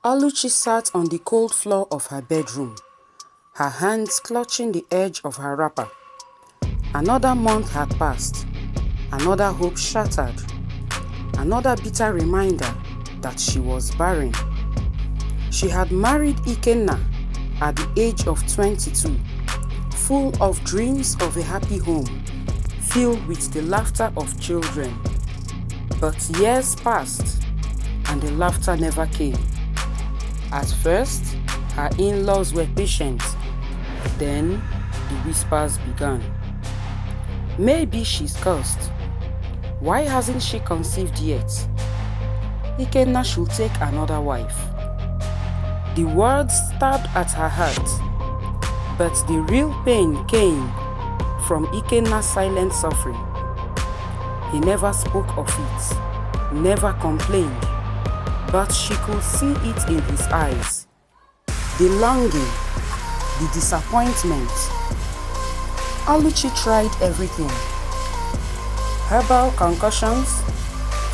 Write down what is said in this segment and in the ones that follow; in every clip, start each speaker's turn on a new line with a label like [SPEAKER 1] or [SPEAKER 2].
[SPEAKER 1] Oluchi sat on the cold floor of her bedroom, her hands clutching the edge of her wrapper. Another month had passed, another hope shattered, another bitter reminder that she was barren. She had married Ikenna at the age of 22, full of dreams of a happy home, filled with the laughter of children. But years passed, and the laughter never came. At first, her in-laws were patient. Then, the whispers began. Maybe she's cursed. Why hasn't she conceived yet? Ikenna should take another wife. The words stabbed at her heart, but the real pain came from Ikenna's silent suffering. He never spoke of it, never complained, but she could see it in his eyes. The longing, the disappointment. Oluchi tried everything. Herbal concussions,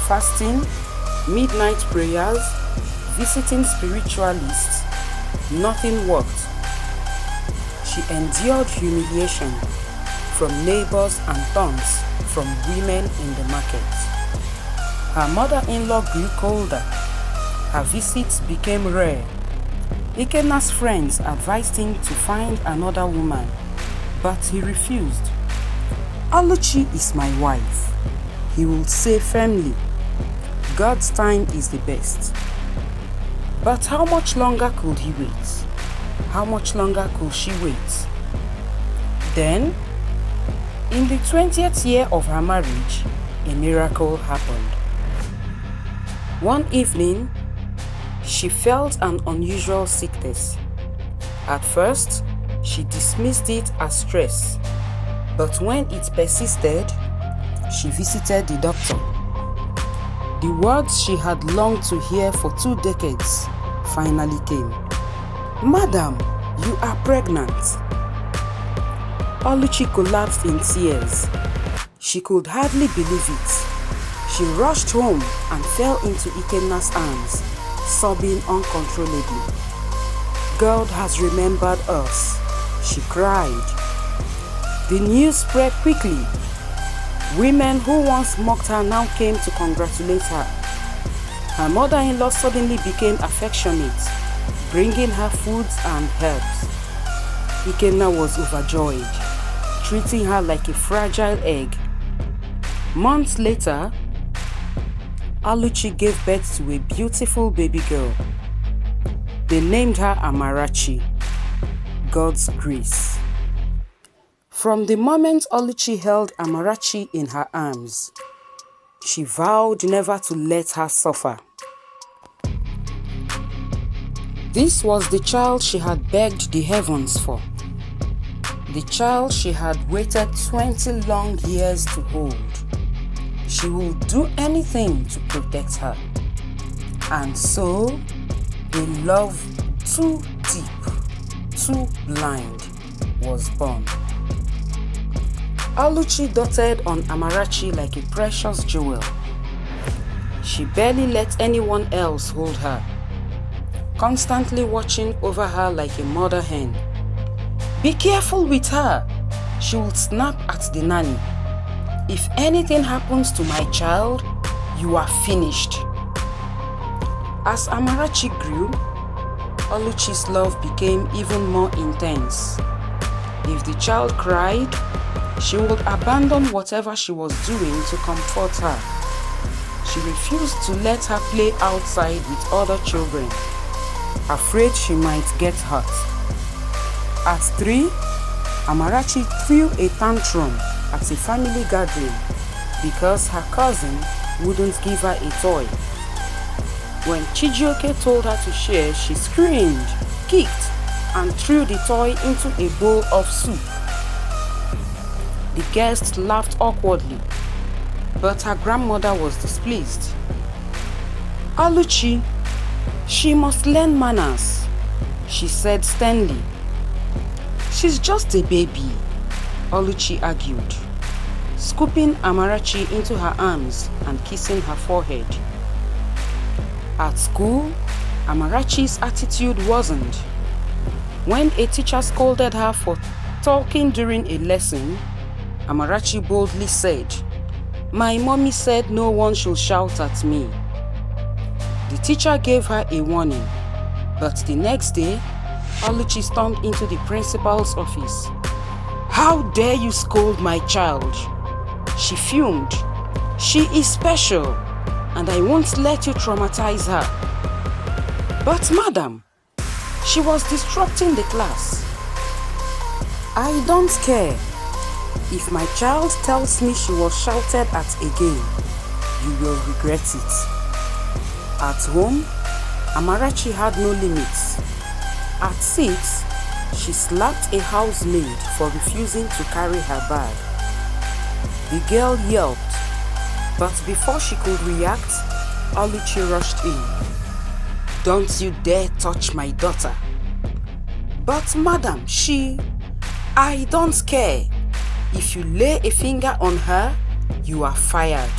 [SPEAKER 1] fasting, midnight prayers, visiting spiritualists. Nothing worked. She endured humiliation from neighbors and taunts from women in the market. Her mother-in-law grew colder. Her visits became rare. Ikenna's friends advised him to find another woman, but he refused. Oluchi is my wife, he would say firmly. God's time is the best. But how much longer could he wait? How much longer could she wait? Then, in the 20th year of her marriage, a miracle happened. One evening, she felt an unusual sickness. At first, she dismissed it as stress, but when it persisted, she visited the doctor. The words she had longed to hear for 2 decades finally came. "Madam, you are pregnant." Oluchi collapsed in tears. She could hardly believe it. She rushed home and fell into Ikenna's arms, sobbing uncontrollably. "God has remembered us," she cried. The news spread quickly. Women who once mocked her now came to congratulate her. Her mother-in-law suddenly became affectionate, bringing her foods and herbs. Ikenna was overjoyed, treating her like a fragile egg. Months later, Oluchi gave birth to a beautiful baby girl. They named her Amarachi, God's grace. From the moment Oluchi held Amarachi in her arms, she vowed never to let her suffer. This was the child she had begged the heavens for. The child she had waited 20 long years to hold. She would do anything to protect her. And so, a love too deep, too blind was born. Oluchi doted on Amarachi like a precious jewel. She barely let anyone else hold her, constantly watching over her like a mother hen. "Be careful with her," she would snap at the nanny. "If anything happens to my child, you are finished." As Amarachi grew, Oluchi's love became even more intense. If the child cried, she would abandon whatever she was doing to comfort her. She refused to let her play outside with other children, afraid she might get hurt. At 3, Amarachi threw a tantrum at a family gathering because her cousin wouldn't give her a toy. When Chijioke told her to share, she screamed, kicked, and threw the toy into a bowl of soup. The guests laughed awkwardly, but her grandmother was displeased. "Oluchi, she must learn manners," she said sternly. "She's just a baby," Oluchi argued, scooping Amarachi into her arms and kissing her forehead. At school, Amarachi's attitude wasn't. When a teacher scolded her for talking during a lesson, Amarachi boldly said, "My mommy said no one should shout at me." The teacher gave her a warning, but the next day, Oluchi stormed into the principal's office. "How dare you scold my child?" She fumed. "She is special, and I won't let you traumatize her." "But madam, she was disrupting the class." "I don't care. If my child tells me she was shouted at again, you will regret it." At home, Amarachi had no limits. At 6, she slapped a housemaid for refusing to carry her bag. The girl yelped, but before she could react, Oluchi rushed in. "Don't you dare touch my daughter." "But madam, I don't care. If you lay a finger on her, you are fired."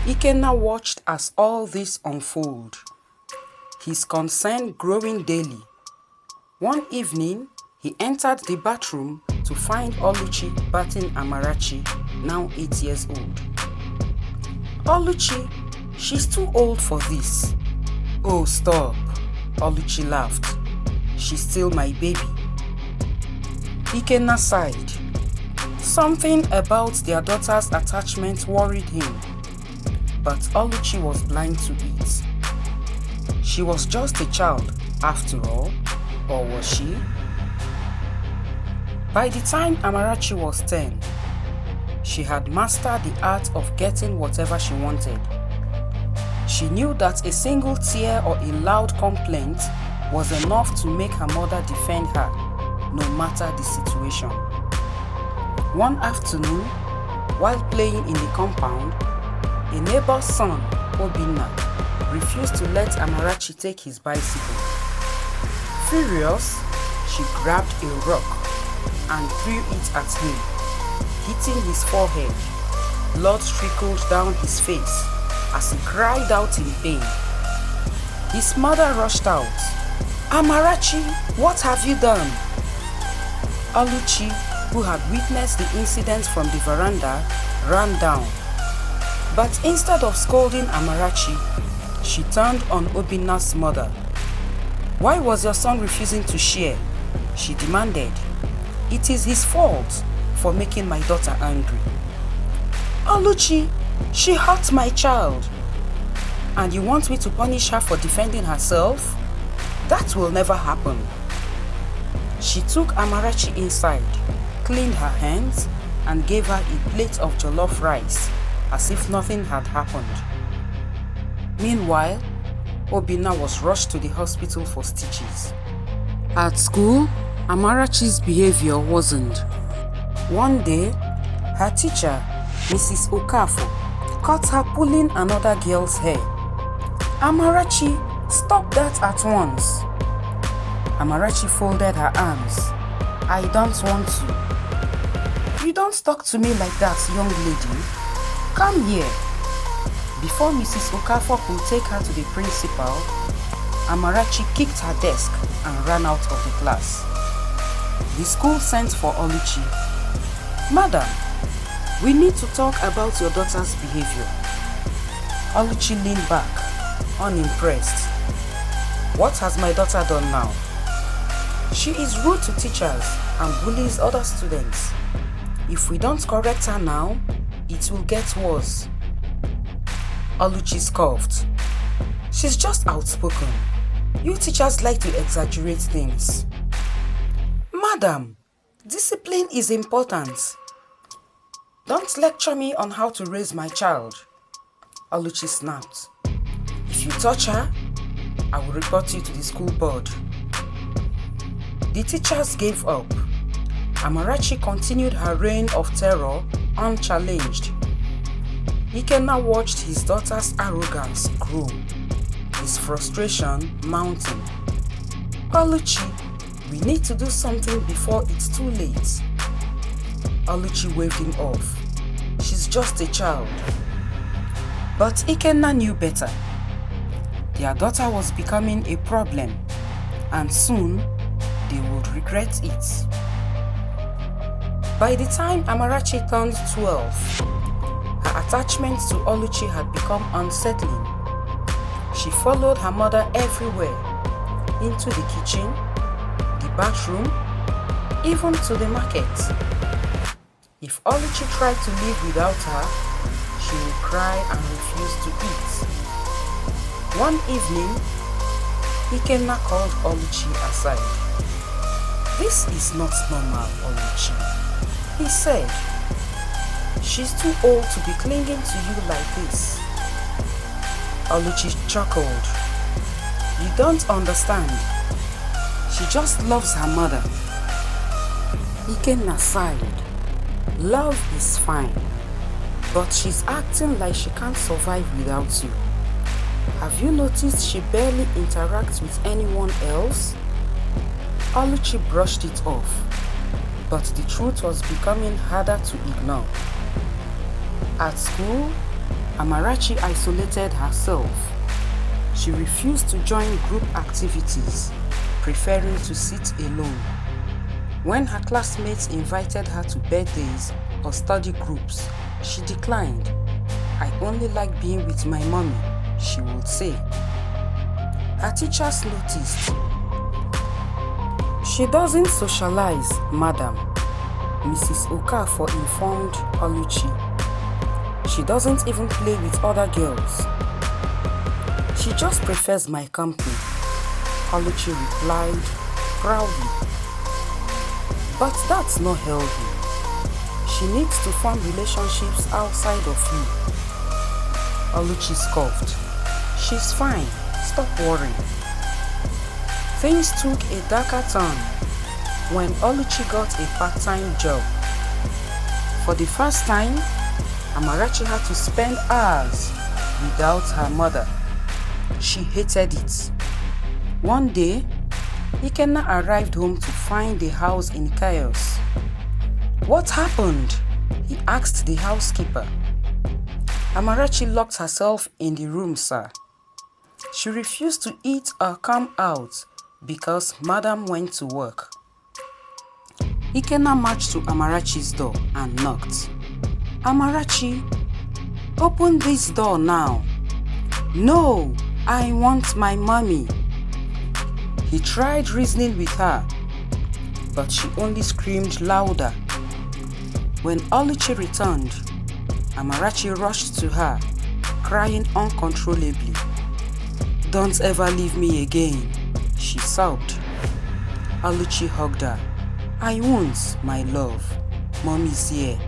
[SPEAKER 1] Ikenna watched as all this unfold, his concern growing daily. One evening, he entered the bathroom to find Oluchi bathing Amarachi, now 8 years old. "Oluchi, she's too old for this." "Oh, stop," Oluchi laughed. "She's still my baby." Ikenna sighed. Something about their daughter's attachment worried him, but Oluchi was blind to it. She was just a child, after all, or was she? By the time Amarachi was 10, she had mastered the art of getting whatever she wanted. She knew that a single tear or a loud complaint was enough to make her mother defend her, no matter the situation. One afternoon, while playing in the compound, a neighbor's son, Obinna, refused to let Amarachi take his bicycle. Furious, she grabbed a rock and threw it at him, hitting his forehead. Blood trickled down his face as he cried out in pain. His mother rushed out. "Amarachi, what have you done?" Oluchi, who had witnessed the incident from the veranda, ran down. But instead of scolding Amarachi, she turned on Obinna's mother. "Why was your son refusing to share?" she demanded. "It is his fault for making my daughter angry." "Oluchi, she hurt my child. And you want me to punish her for defending herself? That will never happen." She took Amarachi inside, cleaned her hands, and gave her a plate of jollof rice, as if nothing had happened. Meanwhile, Obinna was rushed to the hospital for stitches. At school, Amarachi's behavior wasn't. One day, her teacher, Mrs. Okafor, caught her pulling another girl's hair. "Amarachi, stop that at once." Amarachi folded her arms. "I don't want to." "You don't talk to me like that, young lady. Come here." Before Mrs. Okafor could take her to the principal, Amarachi kicked her desk and ran out of the class. The school sent for Oluchi. "Madam, we need to talk about your daughter's behavior." Oluchi leaned back, unimpressed. "What has my daughter done now?" "She is rude to teachers and bullies other students. If we don't correct her now, it will get worse." Oluchi scoffed. "She's just outspoken. You teachers like to exaggerate things." "Madam, discipline is important. Don't lecture me on how to raise my child." Oluchi snapped. "If you touch her, I will report you to the school board." The teachers gave up. Amarachi continued her reign of terror unchallenged. Ikenna watched his daughter's arrogance grow, his frustration mounting. "Oluchi, we need to do something before it's too late." Oluchi waved him off. "She's just a child." But Ikenna knew better. Their daughter was becoming a problem, and soon they would regret it. By the time Amarachi turned 12, her attachment to Oluchi had become unsettling. She followed her mother everywhere, into the kitchen, the bathroom, even to the market. If Oluchi tried to live without her, she would cry and refuse to eat. One evening, Ikenna called Oluchi aside. "This is not normal, Oluchi," he said. "She's too old to be clinging to you like this." Oluchi chuckled. "You don't understand. She just loves her mother." Ikenna sighed. "Love is fine, but she's acting like she can't survive without you. Have you noticed she barely interacts with anyone else?" Oluchi brushed it off, but the truth was becoming harder to ignore. At school, Amarachi isolated herself. She refused to join group activities, preferring to sit alone. When her classmates invited her to birthdays or study groups, she declined. "I only like being with my mommy," she would say. Her teachers noticed. "She doesn't socialize, madam," Mrs. Okafor informed Oluchi. "She doesn't even play with other girls. She just prefers my company," Oluchi replied proudly. "But that's not healthy. She needs to form relationships outside of you." Oluchi scoffed. "She's fine. Stop worrying." Things took a darker turn when Oluchi got a part-time job. For the first time, Amarachi had to spend hours without her mother. She hated it. One day, Ikenna arrived home to find the house in chaos. "What happened?" he asked the housekeeper. "Amarachi locked herself in the room, sir. She refused to eat or come out because madam went to work." Ikenna marched to Amarachi's door and knocked. "Amarachi, open this door now." "No, I want my mommy." He tried reasoning with her, but she only screamed louder. When Oluchi returned, Amarachi rushed to her, crying uncontrollably. "Don't ever leave me again," she sobbed. Oluchi hugged her. "I won't, my love. Mommy's here."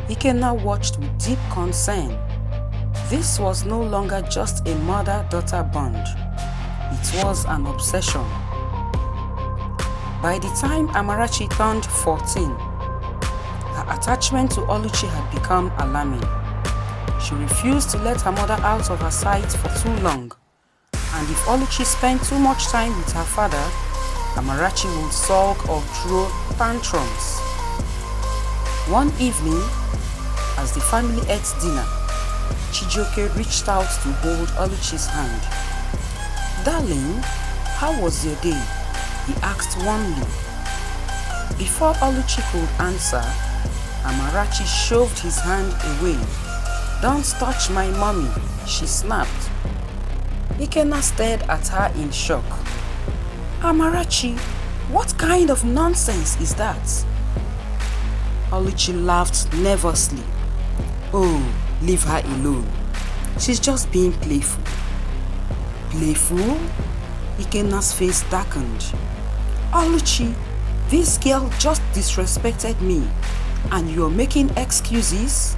[SPEAKER 1] Ikenna watched with deep concern. This was no longer just a mother-daughter bond. It was an obsession. By the time Amarachi turned 14, her attachment to Oluchi had become alarming. She refused to let her mother out of her sight for too long, and if Oluchi spent too much time with her father, Amarachi would sulk or throw tantrums. One evening, as the family ate dinner, Chijioke reached out to hold Oluchi's hand. "Darling, how was your day?" he asked warmly. Before Oluchi could answer, Amarachi shoved his hand away. "Don't touch my mommy," she snapped. Ikenna stared at her in shock. "Amarachi, what kind of nonsense is that?" Oluchi laughed nervously. "Oh, leave her alone. She's just being playful." "Playful?" Ikenna's face darkened. "Oluchi, this girl just disrespected me, and you're making excuses?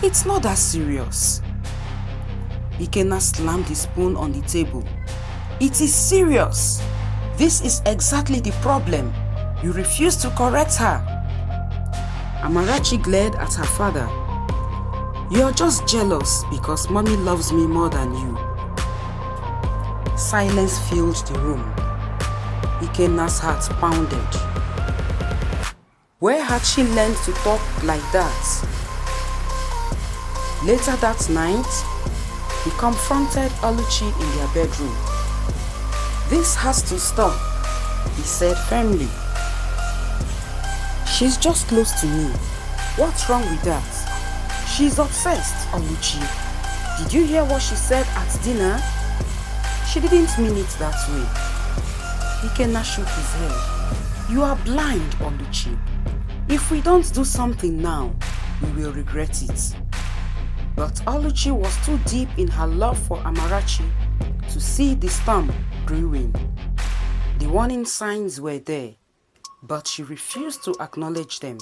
[SPEAKER 1] It's not that serious." Ikenna slammed the spoon on the table. "It is serious. This is exactly the problem. You refuse to correct her." Amarachi glared at her father. "You're just jealous because mommy loves me more than you." Silence filled the room. Ikenna's heart pounded. Where had she learned to talk like that? Later that night, He confronted Oluchi in their bedroom. "This has to stop," he said firmly. "She's just close to me. What's wrong with that? She's obsessed, Oluchi. Did you hear what she said at dinner? She didn't mean it that way." Ikenna shook his head. "You are blind, Oluchi. If we don't do something now, we will regret it." But Oluchi was too deep in her love for Amarachi to see the storm brewing. The warning signs were there, but she refused to acknowledge them.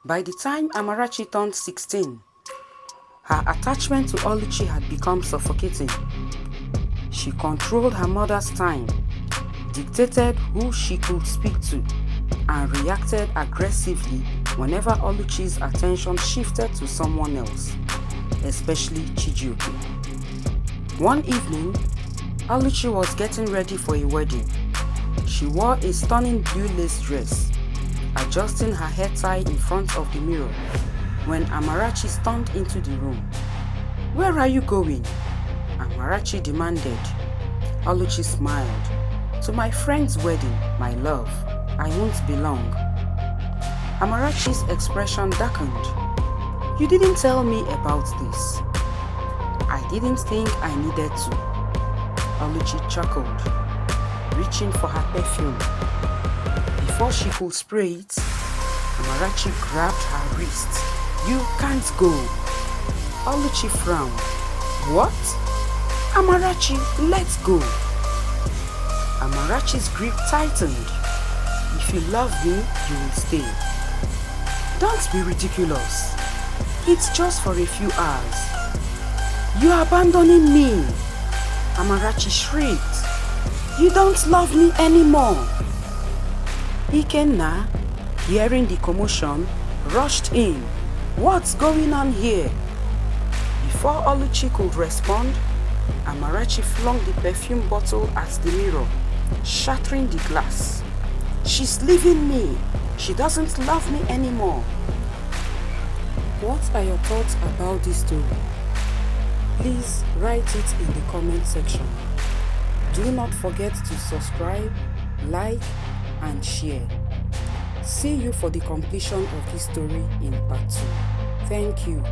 [SPEAKER 1] By the time Amarachi turned 16, her attachment to Oluchi had become suffocating. She controlled her mother's time, dictated who she could speak to, and reacted aggressively whenever Oluchi's attention shifted to someone else, especially Chijioke. One evening, Oluchi was getting ready for a wedding. She wore a stunning blue lace dress, adjusting her hair tie in front of the mirror when Amarachi stormed into the room. "Where are you going?" Amarachi demanded. Oluchi smiled. "To my friend's wedding, my love. I won't be long." Amarachi's expression darkened. "You didn't tell me about this." "I didn't think I needed to." Oluchi chuckled, reaching for her perfume. Before she could spray it, Amarachi grabbed her wrist. "You can't go." Oluchi frowned. "What?" "Amarachi, let's go." Amarachi's grip tightened. "If you love me, you will stay." "Don't be ridiculous. It's just for a few hours." "You are abandoning me." Amarachi shrieked. "You don't love me anymore." Ikenna, hearing the commotion, rushed in. "What's going on here?" Before Oluchi could respond, Amarachi flung the perfume bottle at the mirror, shattering the glass. "She's leaving me. She doesn't love me anymore." What are your thoughts about this story? Please write it in the comment section. Do not forget to subscribe, like, and share. See you for the completion of this story in part 2. Thank you.